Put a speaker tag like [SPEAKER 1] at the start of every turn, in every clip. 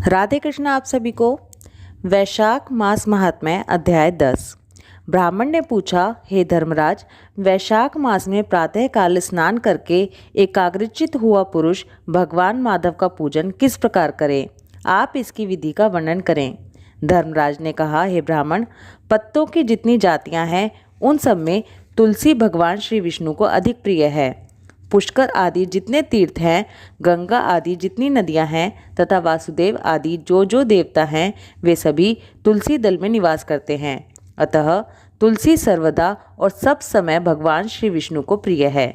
[SPEAKER 1] राधे कृष्ण आप सभी को। वैशाख मास महात्म्य अध्याय 10। ब्राह्मण ने पूछा, हे धर्मराज, वैशाख मास में प्रातःकाल स्नान करके एकाग्रचित्त हुआ पुरुष भगवान माधव का पूजन किस प्रकार करे? आप इसकी विधि का वर्णन करें। धर्मराज ने कहा, हे ब्राह्मण, पत्तों की जितनी जातियां हैं उन सब में तुलसी भगवान श्री विष्णु को अधिक प्रिय है। पुष्कर आदि जितने तीर्थ हैं, गंगा आदि जितनी नदियां हैं तथा वासुदेव आदि जो देवता हैं वे सभी तुलसी दल में निवास करते हैं। अतः तुलसी सर्वदा और सब समय भगवान श्री विष्णु को प्रिय है।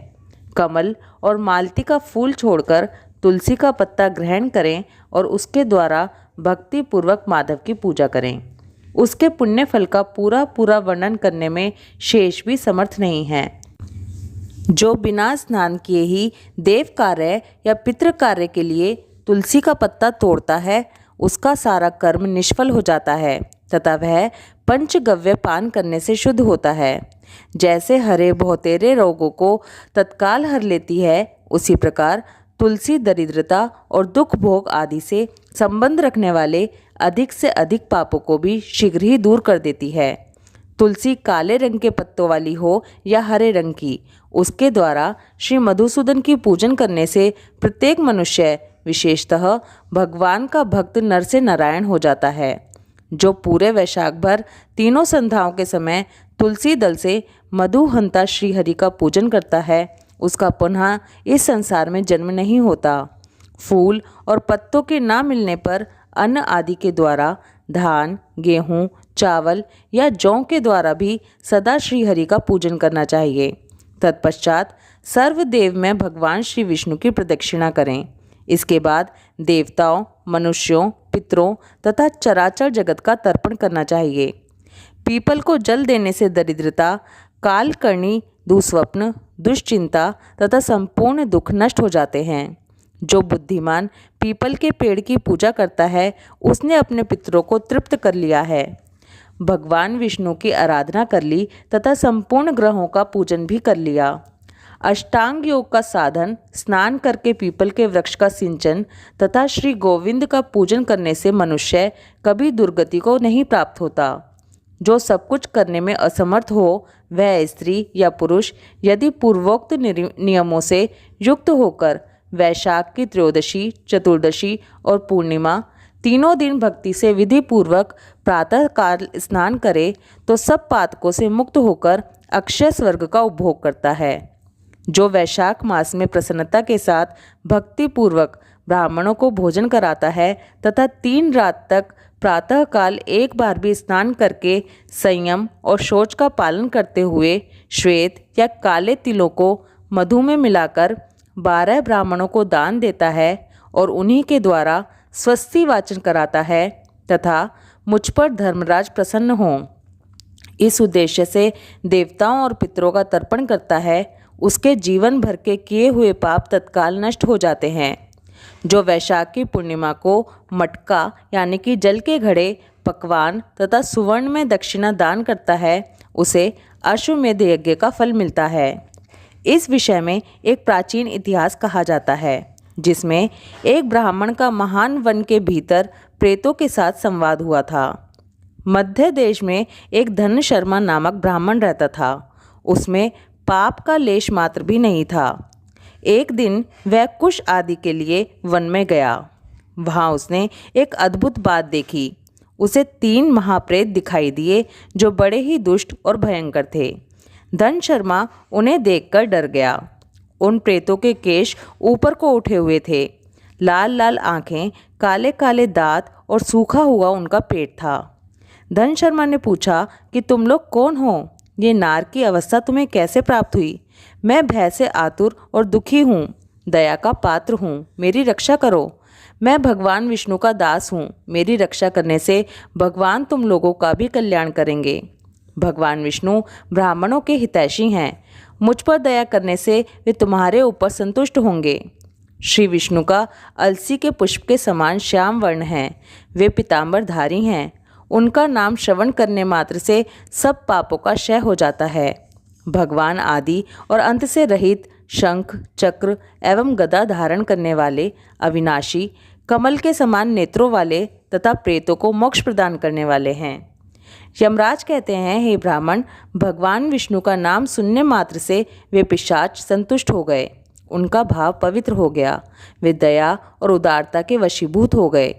[SPEAKER 1] कमल और मालती का फूल छोड़कर तुलसी का पत्ता ग्रहण करें और उसके द्वारा भक्ति पूर्वक माधव की पूजा करें। उसके पुण्य फल का पूरा वर्णन करने में शेष भी समर्थ नहीं है। जो बिना स्नान किए ही देव कार्य या पितृ कार्य के लिए तुलसी का पत्ता तोड़ता है, उसका सारा कर्म निष्फल हो जाता है तथा वह पंचगव्य पान करने से शुद्ध होता है। जैसे हरे बहुतेरे रोगों को तत्काल हर लेती है, उसी प्रकार तुलसी दरिद्रता और दुख भोग आदि से संबंध रखने वाले अधिक से अधिक पापों को भी शीघ्र ही दूर कर देती है। तुलसी काले रंग के पत्तों वाली हो या हरे रंग की, उसके द्वारा श्री मधुसूदन की पूजन करने से प्रत्येक मनुष्य, विशेषतः भगवान का भक्त, नर से नारायण हो जाता है। जो पूरे वैशाख भर तीनों संध्याओं के समय तुलसी दल से मधुहंता श्री हरि का पूजन करता है, उसका पुनः इस संसार में जन्म नहीं होता। फूल और पत्तों के ना मिलने पर अन्न आदि के द्वारा, धान, गेहूँ, चावल या जौ के द्वारा भी सदा श्री हरि का पूजन करना चाहिए। तत्पश्चात सर्वदेव में भगवान श्री विष्णु की प्रदक्षिणा करें। इसके बाद देवताओं, मनुष्यों, पितरों तथा चराचर जगत का तर्पण करना चाहिए। पीपल को जल देने से दरिद्रता, कालकर्णी, दुस्वप्न, दुश्चिंता तथा संपूर्ण दुख नष्ट हो जाते हैं। जो बुद्धिमान पीपल के पेड़ की पूजा करता है, उसने अपने पितरों को तृप्त कर लिया है। भगवान विष्णु की आराधना कर ली तथा संपूर्ण ग्रहों का पूजन भी कर लिया। अष्टांग योग का साधन, स्नान करके पीपल के वृक्ष का सिंचन तथा श्री गोविंद का पूजन करने से मनुष्य कभी दुर्गति को नहीं प्राप्त होता। जो सब कुछ करने में असमर्थ हो, वह स्त्री या पुरुष यदि पूर्वोक्त नियमों से युक्त होकर वैशाख की त्रयोदशी, चतुर्दशी और पूर्णिमा तीनों दिन भक्ति से विधि पूर्वक प्रातः काल स्नान करे तो सब पातकों से मुक्त होकर अक्षय स्वर्ग का उपभोग करता है। जो वैशाख मास में प्रसन्नता के साथ भक्ति पूर्वक ब्राह्मणों को भोजन कराता है तथा 3 रात तक प्रातः काल एक बार भी स्नान करके संयम और शौच का पालन करते हुए श्वेत या काले तिलों को मधु में मिलाकर 12 ब्राह्मणों को दान देता है और उन्हीं के द्वारा स्वस्ति वाचन कराता है तथा मुझ पर धर्मराज प्रसन्न हों, इस उद्देश्य से देवताओं और पितरों का तर्पण करता है, उसके जीवन भर के किए हुए पाप तत्काल नष्ट हो जाते हैं। जो वैशाख की पूर्णिमा को मटका यानी कि जल के घड़े, पकवान तथा सुवर्ण में दक्षिणा दान करता है, उसे अश्वमेध यज्ञ का फल मिलता है। इस विषय में एक प्राचीन इतिहास कहा जाता है, जिसमें एक ब्राह्मण का महान वन के भीतर प्रेतों के साथ संवाद हुआ था। मध्य देश में एक धन शर्मा नामक ब्राह्मण रहता था। उसमें पाप का लेश मात्र भी नहीं था। एक दिन वह कुश आदि के लिए वन में गया। वहाँ उसने एक अद्भुत बात देखी। उसे 3 महाप्रेत दिखाई दिए जो बड़े ही दुष्ट और भयंकर थे। धन शर्मा उन्हें देखकर डर गया। उन प्रेतों के केश ऊपर को उठे हुए थे, लाल लाल आंखें, काले काले दांत और सूखा हुआ उनका पेट था। धन शर्मा ने पूछा कि तुम लोग कौन हो? ये नार की अवस्था तुम्हें कैसे प्राप्त हुई? मैं भय से आतुर और दुखी हूँ, दया का पात्र हूँ, मेरी रक्षा करो। मैं भगवान विष्णु का दास हूँ, मेरी रक्षा करने से भगवान तुम लोगों का भी कल्याण करेंगे। भगवान विष्णु ब्राह्मणों के हितैषी हैं, मुझ पर दया करने से वे तुम्हारे ऊपर संतुष्ट होंगे। श्री विष्णु का अलसी के पुष्प के समान श्याम वर्ण है, वे पीताम्बरधारी हैं। उनका नाम श्रवण करने मात्र से सब पापों का क्षय हो जाता है। भगवान आदि और अंत से रहित शंख, चक्र एवं गदा धारण करने वाले, अविनाशी, कमल के समान नेत्रों वाले तथा प्रेतों को मोक्ष प्रदान करने वाले हैं। यमराज कहते हैं, हे ब्राह्मण, भगवान विष्णु का नाम सुनने मात्र से वे पिशाच संतुष्ट हो गए। उनका भाव पवित्र हो गया। वे दया और उदारता के वशीभूत हो गए।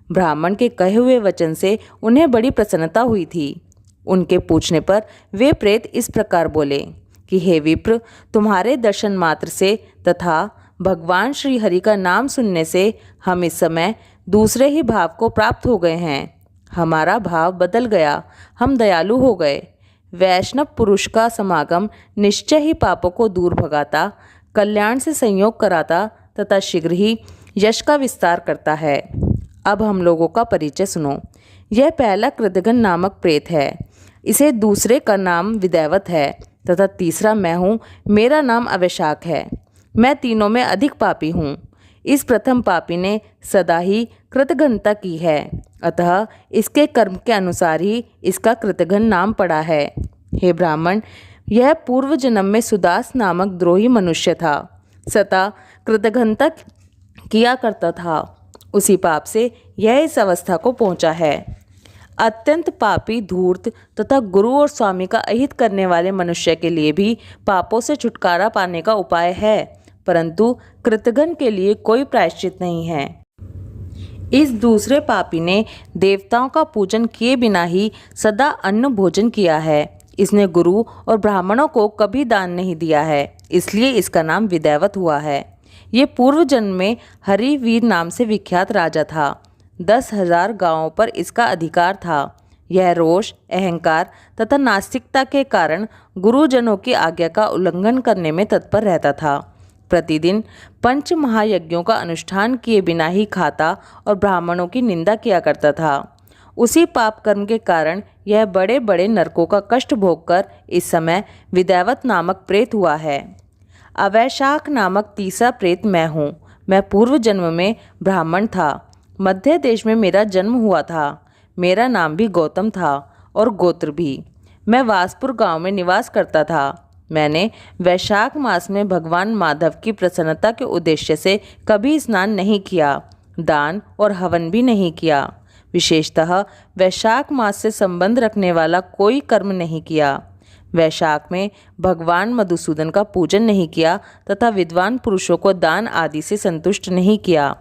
[SPEAKER 1] ब्राह्मण के कहे हुए वचन से उन्हें बड़ी प्रसन्नता हुई थी। उनके पूछने पर वे प्रेत इस प्रकार बोले कि हे विप्र, तुम्हारे दर्शन मात्र से तथा भगवान श्री हरि का नाम सुनने से हम इस समय दूसरे ही भाव को प्राप्त हो गए हैं। हमारा भाव बदल गया, हम दयालु हो गए। वैष्णव पुरुष का समागम निश्चय ही पापों को दूर भगाता, कल्याण से संयोग कराता तथा शीघ्र ही यश का विस्तार करता है। अब हम लोगों का परिचय सुनो। यह पहला कृतघ्न नामक प्रेत है। इसे दूसरे का नाम विदैवत है तथा तीसरा मैं हूँ, मेरा नाम अवैशाख है। मैं तीनों में अधिक पापी हूँ। इस प्रथम पापी ने सदा ही कृतघ्नता की है, अतः इसके कर्म के अनुसार ही इसका कृतघ्न नाम पड़ा है। हे ब्राह्मण, यह पूर्व जन्म में सुदास नामक द्रोही मनुष्य था। सदा कृतघ्नता किया करता था। उसी पाप से यह इस अवस्था को पहुंचा है। अत्यंत पापी, धूर्त तथा गुरु और स्वामी का अहित करने वाले मनुष्य के लिए भी पापों से छुटकारा पाने का उपाय है, परंतु कृतघ्न के लिए कोई प्रायश्चित नहीं है। इस दूसरे पापी ने देवताओं का पूजन किए बिना ही सदा अन्न भोजन किया है। इसने गुरु और ब्राह्मणों को कभी दान नहीं दिया है, इसलिए इसका नाम विदैवत हुआ है। ये पूर्व जन्म में हरिवीर नाम से विख्यात राजा था। 10,000 गांवों पर इसका अधिकार था। यह रोष, अहंकार तथा नास्तिकता के कारण गुरुजनों की आज्ञा का उल्लंघन करने में तत्पर रहता था। प्रतिदिन 5 महायज्ञों का अनुष्ठान किए बिना ही खाता और ब्राह्मणों की निंदा किया करता था। उसी पाप कर्म के कारण यह बड़े बड़े नरकों का कष्ट भोगकर इस समय विदैवत नामक प्रेत हुआ है। अवैशाख नामक तीसरा प्रेत मैं हूँ। मैं पूर्व जन्म में ब्राह्मण था। मध्य देश में मेरा जन्म हुआ था। मेरा नाम भी गौतम था और गोत्र भी। मैं वासपुर गांव में निवास करता था। मैंने वैशाख मास में भगवान माधव की प्रसन्नता के उद्देश्य से कभी स्नान नहीं किया, दान और हवन भी नहीं किया। विशेषतः वैशाख मास से संबंध रखने वाला कोई कर्म नहीं किया। वैशाख में भगवान मधुसूदन का पूजन नहीं किया तथा विद्वान पुरुषों को दान आदि से संतुष्ट नहीं किया।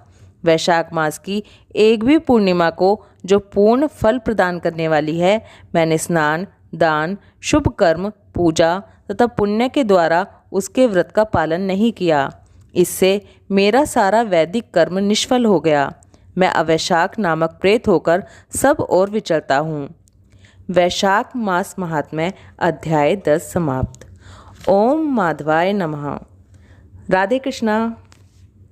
[SPEAKER 1] वैशाख मास की एक भी पूर्णिमा को, जो पूर्ण फल प्रदान करने वाली है, मैंने स्नान, दान, शुभ कर्म, पूजा तथा पुण्य के द्वारा उसके व्रत का पालन नहीं किया। इससे मेरा सारा वैदिक कर्म निष्फल हो गया। मैं अवैशाख नामक प्रेत होकर सब ओर विचरता हूँ। वैशाख मास महात्म्य अध्याय 10 समाप्त। ओम माधवाय नमः। राधे कृष्णा।